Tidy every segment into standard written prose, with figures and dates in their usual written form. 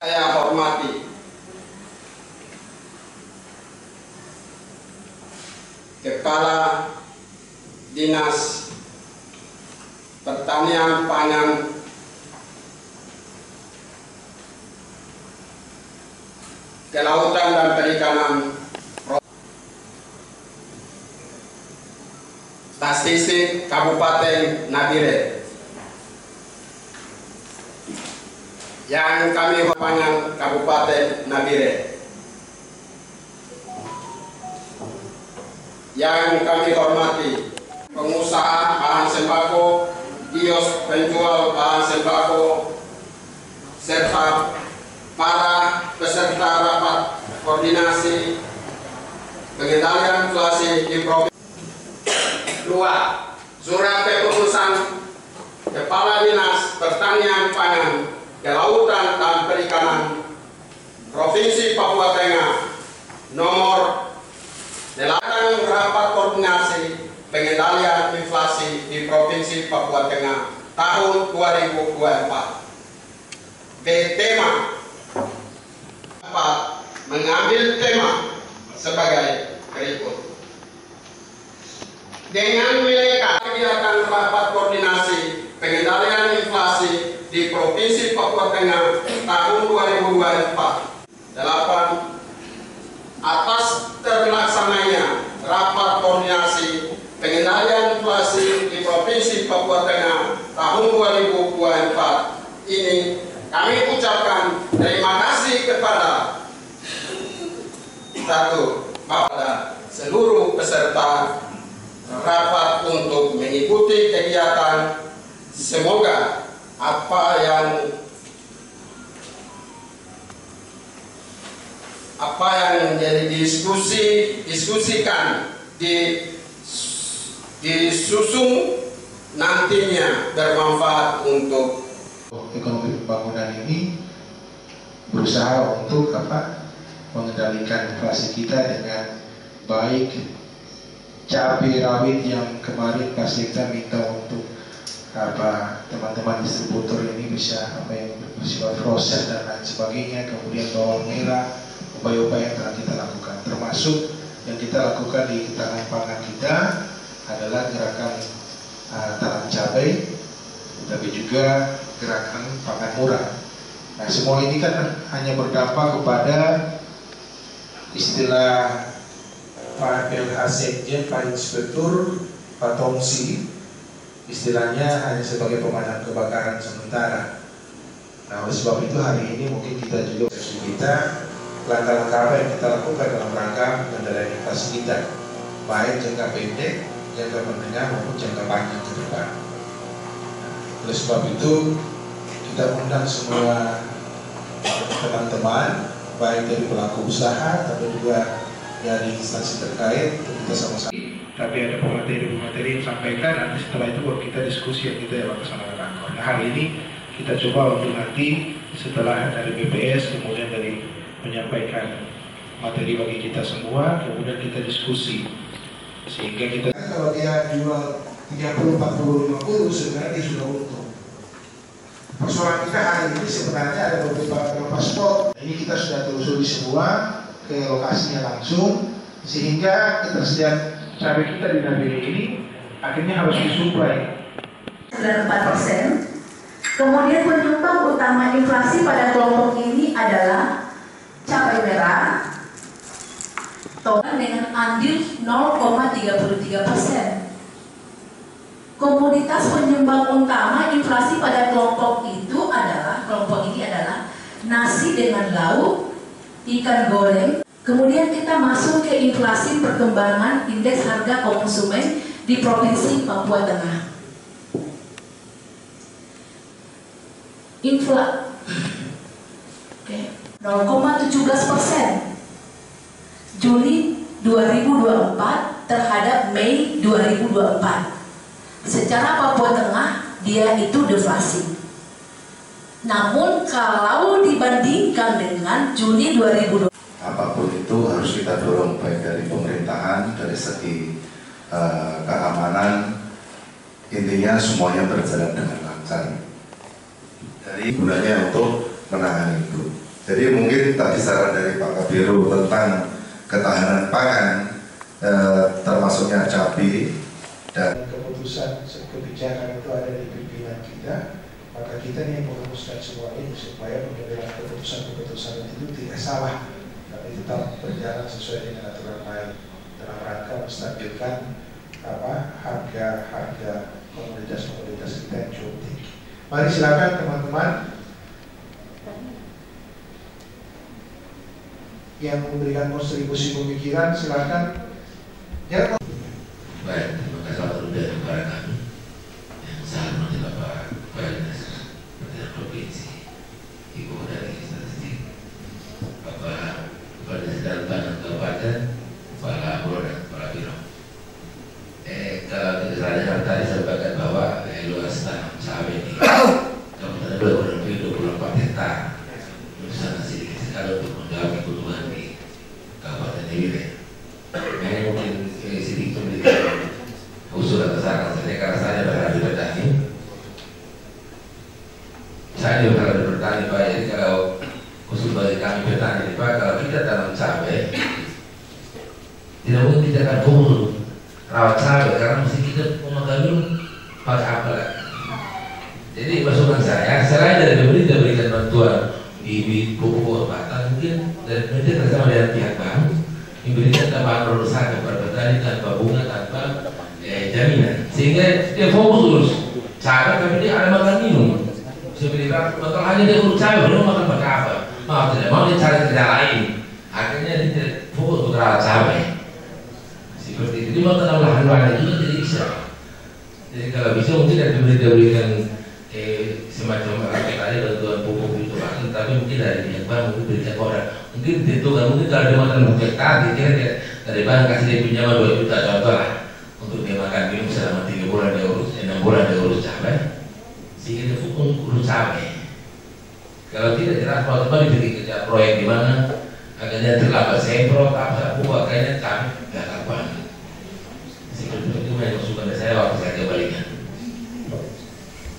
Saya hormati Kepala Dinas Pertanian Pangan Kelautan dan Perikanan Statistik Kabupaten Nabire, yang kami hormati Kabupaten Nabire, yang kami hormati pengusaha bahan sembako, kios penjual bahan sembako, serta para peserta rapat koordinasi pengendalian inflasi di provinsi. 2. Surat keputusan Kepala Dinas Pertanian Pangan, Kelautan dan Perikanan Provinsi Papua Tengah nomor 8 rapat koordinasi pengendalian inflasi di Provinsi Papua Tengah tahun 2024. Tema 4 mengambil tema sebagai berikut. Dengan menilai kegiatan rapat koordinasi pengendalian inflasi di Provinsi Papua Tengah tahun 2024. 8. Atas terlaksananya rapat koordinasi pengendalian inflasi di Provinsi Papua Tengah tahun 2024 ini, kami ucapkan terima kasih kepada kepada seluruh peserta rapat untuk mengikuti kegiatan. Semoga apa yang menjadi diskusikan disusung nantinya bermanfaat untuk ekonomi pembangunan ini. Berusaha untuk mengendalikan inflasi kita dengan baik. Cabai rawit yang kemarin pasti kita minta untuk teman-teman distributor ini bisa yang bersifat proses dan lain sebagainya. Kemudian bawang merah, upaya-upaya yang telah kita lakukan, termasuk yang kita lakukan di ketahanan pangan kita adalah gerakan tanam cabai, tapi juga gerakan pangan murah. Nah, semua ini kan hanya berdampak kepada istilah Pak PLH Sekjen, Pak Inspektur, Pak Tongsi, istilahnya hanya sebagai pemadam kebakaran sementara. Nah, oleh sebab itu hari ini mungkin kita juga langkah-langkah apa yang kita lakukan dalam rangka mengendalikan inflasi kita, baik jangka pendek, jangka menengah maupun jangka panjang ke depan. Oleh sebab itu kita undang semua teman-teman, baik dari pelaku usaha tapi juga dari instansi terkait, untuk kita sama-sama. Tapi ada pemateri yang sampaikan, nanti setelah itu buat kita diskusi yang kita laksanakan rakor. Nah, hari ini kita coba untuk nanti setelah dari BPS kemudian dari menyampaikan materi bagi kita semua, kemudian kita diskusi sehingga kita kalau dia jual 30, 40, 50 sebenarnya dia sudah untung. Persoalan kita hari ini sebenarnya ada beberapa spot. Ini kita sudah telusuri semua ke lokasinya langsung, sehingga ketersediaan cabai kita di Nabire ini akhirnya harus disuplai 94%. Kemudian penyumbang utama inflasi pada kelompok ini adalah cabai merah dengan andil 0,33%. Komoditas penyumbang utama inflasi pada kelompok ini adalah nasi dengan lauk, ikan goreng. Kemudian kita masuk ke inflasi perkembangan indeks harga konsumen di Provinsi Papua Tengah. 0,17% Juni 2024 terhadap Mei 2024. Secara Papua Tengah dia itu deflasi. Namun kalau dibandingkan dengan Juni 2020, apapun itu harus kita dorong baik dari pemerintahan, dari segi keamanan, intinya semuanya berjalan dengan lancar. Dari gunanya untuk menangani itu. Jadi mungkin tadi saran dari Pak Kabiro tentang ketahanan pangan, termasuknya cabai dan keputusan kebijakan itu ada di pimpinan kita, maka kita nih yang merumuskan semua ini supaya mengambil keputusan-keputusan itu tidak salah, tapi tetap berjalan sesuai dengan aturan main dalam rangka menstabilkan harga komoditas kita yang cukup tinggi. Mari silakan teman-teman yang memberikan kontribusi pemikiran, silakan. Ya. Baik, terima kasih atas dari kepada kami yang saya hormati Bapak Kepala Dinas Pertanian Provinsi, Ibu dari Statistik, Bapak Kepala Dinas Pertanian Kabupaten, Kepala Pulau dan Kepala Biro. Kalau tidak salah tadi saya sampaikan bahwa luas tanam cabai di Kabupaten Bogor lebih 24 hektar. Sangat sedikit sekali untuk menjawab kebutuhan di Kabupaten ini. Hanya mungkin sedikit memberikan usulan atau saran saja karena saya berada di petani. Saya juga berada di petani Pak. Jadi kalau khusus bagi kami petani Pak, kalau kita tanam cabai, tidak mungkin kita akan fokus rawat cabai karena mesti kita memakai dulu pakai apa lagi. Jadi masukan saya, selain dari pemerintah berikan bantuan di pupuk obatan, mungkin dari pemerintah bersama dengan pihak bank diberikan tambahan produk kepada petani tanpa bunga, tanpa jaminan, sehingga dia fokus urus cabai, tapi dia ada makan minum. Seperti bakal hanya dia urus cabai, belum makan pakai apa? Mau tidak mau dia cari kerja lain. Akhirnya dia fokus untuk rawat cabai. Seperti itu, dia mau tanam lahan-lahan itu tidak bisa. Jadi kalau bisa mungkin ada pemerintah berikan semacam tadi bantuan pupuk itu, tapi mungkin dari pihak bank mungkin berikan orang. Mungkin itu kan mungkin kalau dia makan bukit tadi kira-kira dari bank kasih dia pinjaman 2 juta contoh lah untuk dia makan minum selama 3 bulan dia urus, 6 bulan dia urus cabai, sehingga dia urus cabai. Kalau tidak jelas kalau teman diberi kerja proyek di mana akhirnya terlambat semprot apa pupuk akhirnya cabai nggak kapan. Seperti itu yang masukan saya waktu saya kembalikan.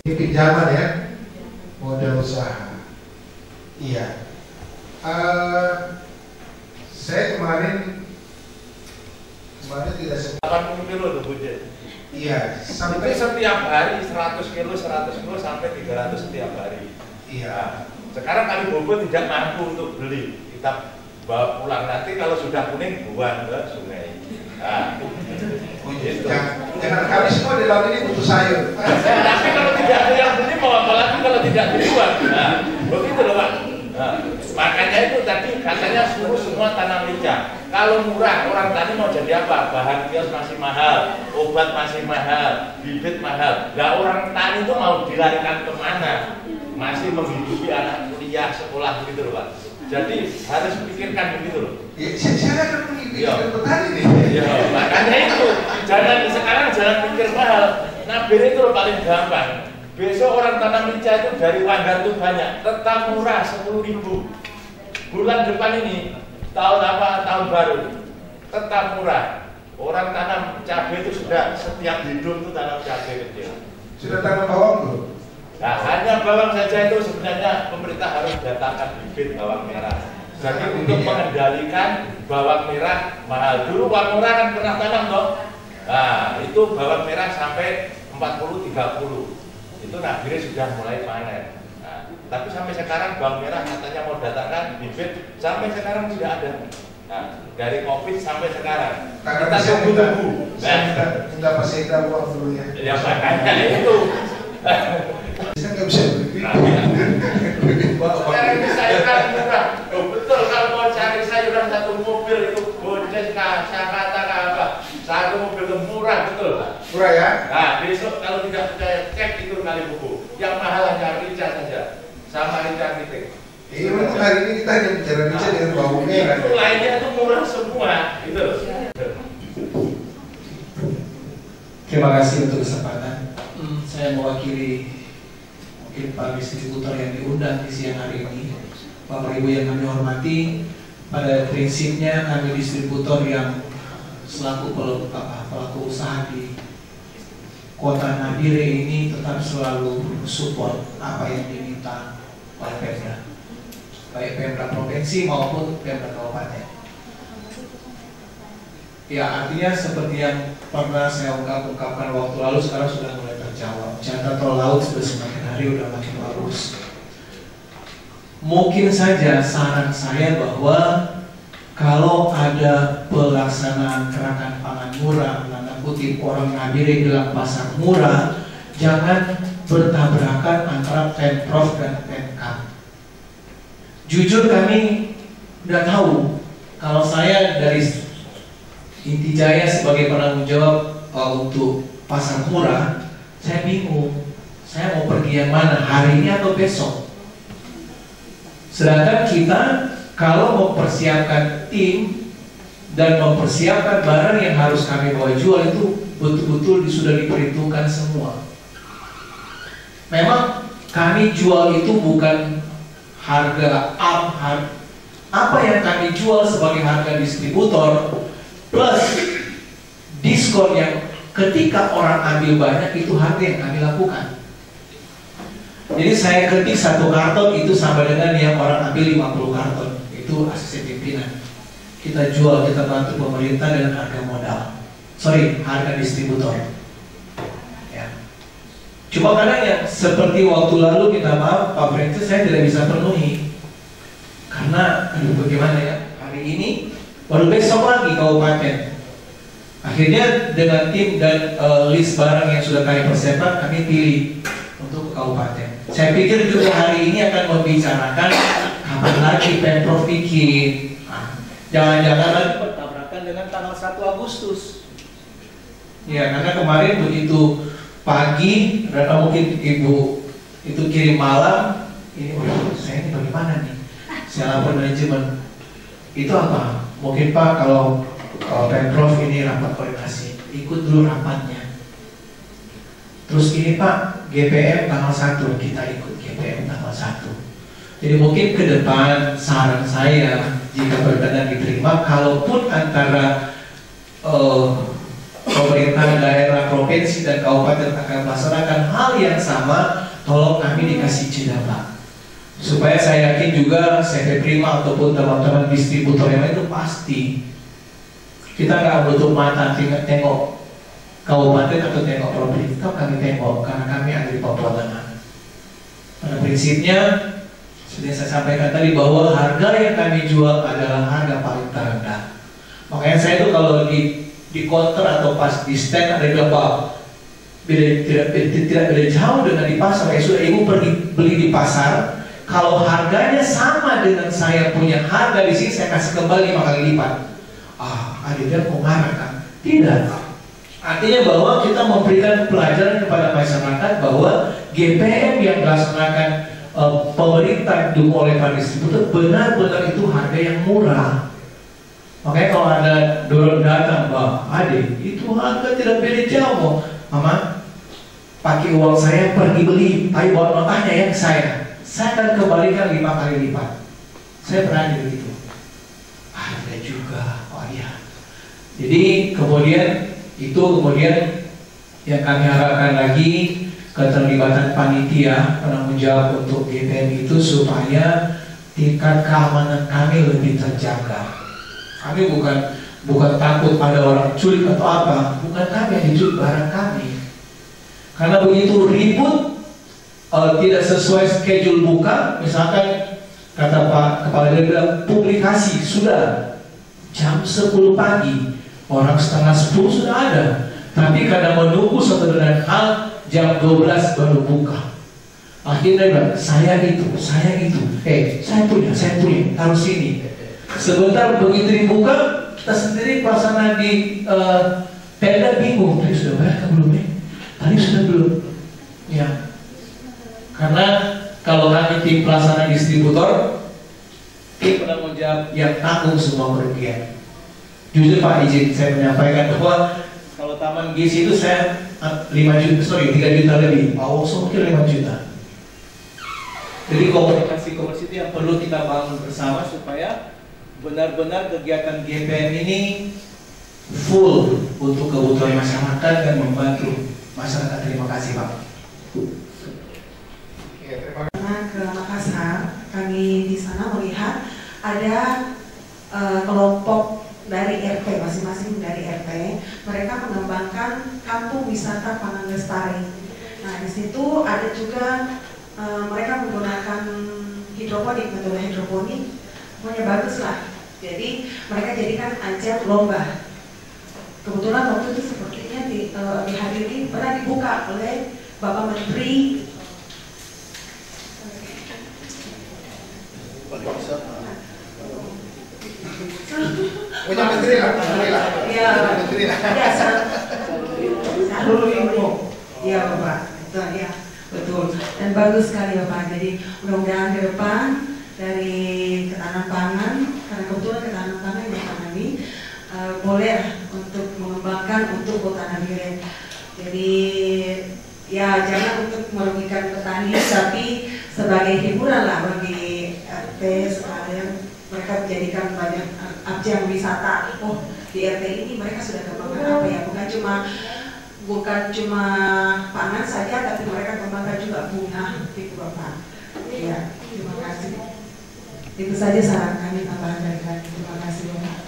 Ini pinjaman ya, modal usaha. Iya. Saya kemarin tidak sempat 80 kilo tuh budget. Iya, Sampai setiap hari 100 kilo sampai 300 setiap hari. Iya. Sekarang kali Bogor tidak mampu untuk beli, kita bawa pulang, nanti kalau sudah kuning buang ke sungai. Nah, gitu. Jangan kami semua di laut ini butuh sayur. Tapi kalau tidak ada yang beli mau apa lagi kalau tidak dibuang? Nah, begitu loh Pak. Nah, makanya itu tadi katanya suruh semua tanam lincah. Kalau murah orang tani mau jadi apa? Bahan kios masih mahal, obat masih mahal, bibit mahal. Nah orang tani itu mau dilarikan kemana? Masih menghidupi anak kuliah, sekolah gitu loh Pak. Jadi harus pikirkan begitu loh. Ya, saya akan mengikuti petani nih. Ya, makanya itu sekarang jangan pikir mahal. Nabir itu loh paling gampang. Besok orang tanam lincah itu dari Wanggar itu banyak, tetap murah 10.000. Bulan depan ini tahun baru tetap murah. Orang tanam cabai itu sudah setiap hidung itu tanam cabai kecil. Sudah tanam bawang belum? Nah, hanya bawang saja itu sebenarnya pemerintah harus datangkan bibit bawang merah. Jadi untuk mengendalikan bawang merah mahal. Dulu bawang merah kan pernah tanam toh. Nah, itu bawang merah sampai 40-30. Itu Nabire sudah mulai panen. Nah, tapi sampai sekarang bawang merah katanya mau datangkan bibit, sampai sekarang tidak ada. Nah, dari COVID sampai sekarang kita tunggu-tunggu. Enggak pasti kita uang dulu ya. Ya makanya itu. Kita nggak bisa berpikir. Cari sayuran murah. Betul, kalau mau cari sayuran satu mobil itu bonces kah, kata apa? Satu mobil itu murah betul Pak. Murah ya? Nah besok kalau tidak percaya cek itu kali buku. Yang mahal hanya rica saja, sama rica titik. Iya, memang hari ini kita hanya bicara rica dengan bawang merah. Itu lainnya itu murah semua, gitu loh. Terima kasih untuk kesempatan. Saya mewakili mungkin para distributor yang diundang di siang hari ini. Bapak Ibu yang kami hormati, pada prinsipnya kami distributor yang selaku pelaku usaha di Kota Nabire ini tetap selalu support apa yang diminta oleh Pemda. baik Pemda provinsi maupun Pemda kabupaten. Ya, artinya seperti yang pernah saya ungkapkan waktu lalu, sekarang sudah mulai terjawab. Jakarta Tol Laut sudah semakin hari sudah makin bagus. Mungkin saja saran saya bahwa kalau ada pelaksanaan gerakan pangan murah, tanda kutip orang nabire bilang pasar murah, jangan bertabrakan antara Pemprov dan Pemkab. Jujur kami nggak tahu. Kalau saya dari Inti Jaya sebagai penanggung jawab untuk pasar murah, saya bingung. Saya mau pergi yang mana, hari ini atau besok? Sedangkan kita kalau mempersiapkan tim dan mempersiapkan barang yang harus kami bawa jual itu betul-betul sudah diperhitungkan semua. Memang kami jual itu bukan harga apa yang kami jual sebagai harga distributor plus diskon yang ketika orang ambil banyak itu harga yang kami lakukan. Jadi saya ketik 1 karton itu sama dengan yang orang ambil 50 karton. Itu asisten pimpinan. Kita jual, kita bantu pemerintah dengan harga modal. Harga distributor. Ya. Cuma kadang yang seperti waktu lalu minta maaf Pak Francis saya tidak bisa penuhi. Karena bagaimana ya? Hari ini baru besok lagi kabupaten. Akhirnya dengan tim dan list barang yang sudah kami persiapkan, kami pilih untuk kabupaten. Saya pikir juga hari ini akan membicarakan kapan lagi Pemprov bikin. Jangan-jangan lagi bertabrakan dengan tanggal 1 Agustus. Ya, karena kemarin begitu pagi, karena mungkin Ibu itu kirim malam, ini saya ini bagaimana nih? Saya lapor manajemen. Itu apa? Mungkin Pak kalau Pemprov ini rapat koordinasi, ikut dulu rapatnya. Terus ini Pak, GPM tanggal 1, kita ikut GPM tanggal 1. Jadi mungkin ke depan saran saya jika berkenan diterima, kalaupun antara pemerintah daerah, provinsi dan kabupaten akan melaksanakan hal yang sama, tolong kami dikasih jeda Pak. Supaya saya yakin juga CV Prima ataupun teman-teman distributor yang lain itu pasti kita nggak menutup mata tengok kabupaten atau tengok provinsi, kami tengok karena kami ada di Papua Tengah. Pada prinsipnya seperti saya sampaikan tadi bahwa harga yang kami jual adalah harga paling terendah. Makanya saya tuh kalau di counter atau pas di stand ada yang bilang tidak beda jauh dengan di pasar. Ya sudah, ibu pergi beli di pasar. Kalau harganya sama dengan saya punya harga di sini, saya kasih kembali 5 kali lipat. Ada mau marah kan? Tidak. Artinya bahwa kita memberikan pelajaran kepada masyarakat bahwa GPM yang dilaksanakan pemerintah didukung oleh para distributor benar-benar itu harga yang murah. Makanya kalau ada dorong datang, adik itu harga tidak beda jauh. Mama, pakai uang saya pergi beli, tapi bawa notanya ya ke saya akan kembalikan 5 kali lipat. Saya berani begitu. Ada juga, iya. Jadi kemudian yang kami harapkan lagi keterlibatan panitia penanggung jawab untuk GPM itu supaya tingkat keamanan kami lebih terjaga. Kami bukan takut ada orang culik atau apa, bukan kami yang diculik, barang kami. Karena begitu ribut, tidak sesuai schedule buka, misalkan kata Pak Kepala Daerah publikasi sudah jam 10 pagi, orang setengah 10 sudah ada, tapi karena menunggu satu dan hal jam 12 baru buka. Akhirnya bilang, saya itu, saya punya, taruh sini. Sebentar begitu dibuka, kita sendiri pelaksana di tenda bingung, tadi sudah bayar belum ya? Tadi sudah belum. Ya, karena kalau kami tim pelaksana distributor, tim penanggung jawab yang tanggung semua kerugian. Jujur Pak, izin saya menyampaikan bahwa kalau Taman Gizi itu saya 3 juta lebih, Pak Woso mungkin 5 juta. Jadi komunikasi itu yang perlu kita bangun bersama supaya benar-benar kegiatan GPM ini full untuk kebutuhan masyarakat dan membantu masyarakat. Terima kasih Pak. Karena ke Makassar, kami di sana melihat ada kelompok dari RT, masing-masing dari RT, mereka mengembangkan kampung wisata Pangan Lestari. Nah, di situ ada juga mereka menggunakan hidroponik, metode hidroponik, pokoknya bagus lah. Jadi mereka jadikan ajang lomba. Kebetulan waktu itu sepertinya dihadiri, pernah dibuka oleh Bapak Menteri punya menteri lah. Ya, seluruh info. Iya Bapak, betul ya, betul. Dan bagus sekali Bapak. Jadi mudah-mudahan ke depan dari ketahanan pangan, karena kebetulan ketahanan pangan yang kami boleh untuk mengembangkan untuk kota Nabiren. Jadi ya jangan untuk merugikan petani, tapi sebagai hiburan lah bagi RT sekalian. Mereka menjadikan banyak ajang wisata. Oh, di RT ini mereka sudah kembangkan apa ya? Bukan cuma pangan saja, tapi mereka kembangkan juga bunga di Bapak. Ya, terima kasih. Itu saja saran kami, tambahan dari kami. Terima kasih Bapak.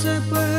Se puede